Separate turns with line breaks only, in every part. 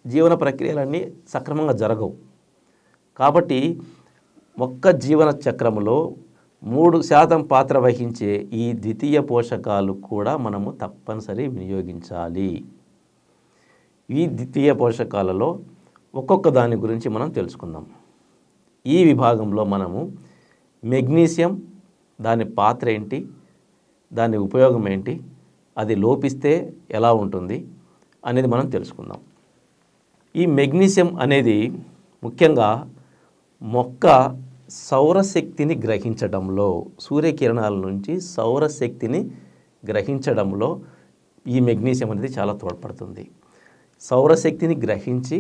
జీవన ప్రక్రియలన్నీ సక్రమంగా జరగవు. కాబట్టి మొక్క జీవన చక్రంలో 3% పాత్ర వహించే ఈ ద్వితీయ పోషకాలు కూడా మనము తప్పనిసరి వినియోగించాలి. ఈ ద్వితీయ పోషకాలలో ఒక్కొక్క దాని గురించి మనం తెలుసుకుందాం. ఈ విభాగంలో మనము మెగ్నీషియం, దాని పాత్ర ఏంటి, దాని ఉపయోగం ఏంటి, అది లోపిస్తే ఎలా ఉంటుంది అనేది మనం తెలుసుకుందాం. ఈ మెగ్నీషియం అనేది ముఖ్యంగా మొక్క సౌరశక్తిని గ్రహించడంలో, సూర్యకిరణాల నుంచి సౌరశక్తిని గ్రహించడంలో ఈ మెగ్నీషియం అనేది చాలా తోడ్పడుతుంది. సౌరశక్తిని గ్రహించి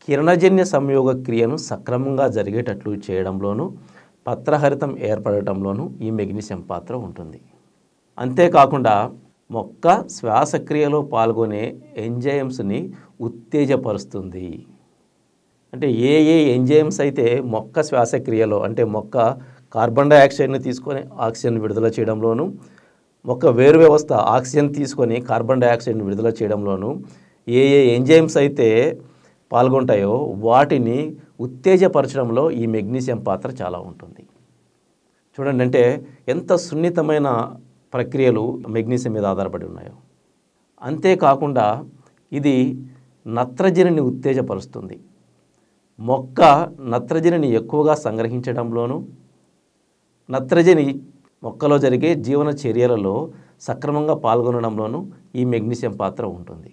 కిరణజన్య సంయోగ క్రియను సక్రమంగా జరిగేటట్లు చేయడంలోనూ, పత్రహరితం ఏర్పడటంలోనూ ఈ మెగ్నీషియం పాత్ర ఉంటుంది. అంతేకాకుండా మొక్క శ్వాసక్రియలో పాల్గొనే ఎంజైమ్స్ని ఉత్తేజపరుస్తుంది. అంటే ఏ ఎంజైమ్స్ అయితే మొక్క శ్వాసక్రియలో, అంటే మొక్క కార్బన్ డైఆక్సైడ్ని తీసుకొని ఆక్సిజన్ విడుదల చేయడంలోనూ, మొక్క వేరు వ్యవస్థ ఆక్సిజన్ తీసుకొని కార్బన్ డైఆక్సైడ్ని విడుదల చేయడంలోనూ ఏ ఎంజైమ్స్ అయితే పాల్గొంటాయో వాటిని ఉత్తేజపరచడంలో ఈ మెగ్నీషియం పాత్ర చాలా ఉంటుంది. చూడండి, అంటే ఎంత సున్నితమైన ప్రక్రియలు మెగ్నీషియం మీద ఆధారపడి ఉన్నాయో. అంతేకాకుండా ఇది నత్రజనిని ఉత్తేజపరుస్తుంది. మొక్క నత్రజనిని ఎక్కువగా సంగ్రహించడంలోనూ, నత్రజని మొక్కలో జరిగే జీవన చర్యలలో సక్రమంగా పాల్గొనడంలోనూ ఈ మెగ్నీషియం పాత్ర ఉంటుంది.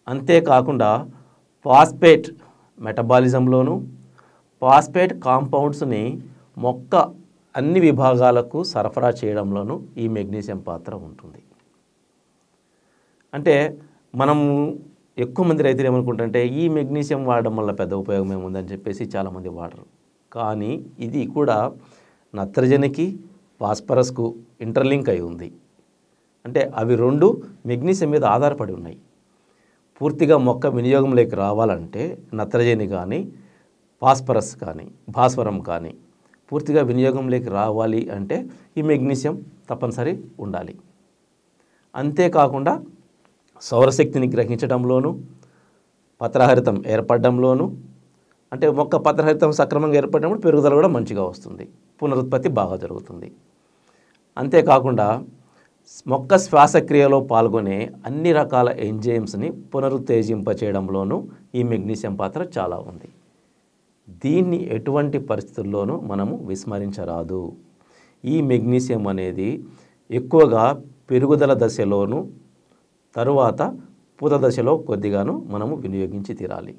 అంతేకాకుండా ఫాస్ఫేట్ మెటబాలిజంలోనూ, ఫాస్ఫేట్ కాంపౌండ్స్ని మొక్క అన్ని విభాగాలకు సరఫరా చేయడంలోనూ ఈ మెగ్నీషియం పాత్ర ఉంటుంది. అంటే మనము ఎక్కువ మంది రైతులు ఏమనుకుంటుంటే ఈ మెగ్నీషియం వాడడం వల్ల పెద్ద ఉపయోగం ఏముందని చెప్పేసి చాలామంది వాడరు. కానీ ఇది కూడా నత్రజనికి, ఫాస్ఫరస్కు ఇంటర్లింక్ అయి ఉంది. అంటే అవి రెండు మెగ్నీషియం మీద ఆధారపడి ఉన్నాయి. పూర్తిగా మొక్క వినియోగంలోకి రావాలంటే నత్రజని కానీ, ఫాస్ఫరస్ కానీ, భాస్వరం కానీ పూర్తిగా వినియోగంలోకి రావాలి అంటే ఈ మెగ్నీషియం తప్పనిసరి ఉండాలి. అంతేకాకుండా సౌరశక్తిని గ్రహించడంలోనూ, పత్రహరితం ఏర్పడడంలోనూ, అంటే మొక్క పత్రహరితం సక్రమంగా ఏర్పడినప్పుడు పెరుగుదల కూడా మంచిగా వస్తుంది, పునరుత్పత్తి బాగా జరుగుతుంది. అంతేకాకుండా మొక్క శ్వాసక్రియలో పాల్గొనే అన్ని రకాల ఎంజైమ్స్ని పునరుత్తేజింపచేయడంలోనూ ఈ మెగ్నీషియం పాత్ర చాలా ఉంది. దీన్ని ఎటువంటి పరిస్థితుల్లోనూ మనము విస్మరించరాదు. ఈ మెగ్నీషియం అనేది ఎక్కువగా పెరుగుదల దశలోనూ, తరువాత పూత దశలో కొద్దిగాను మనము వినియోగించి తీరాలి.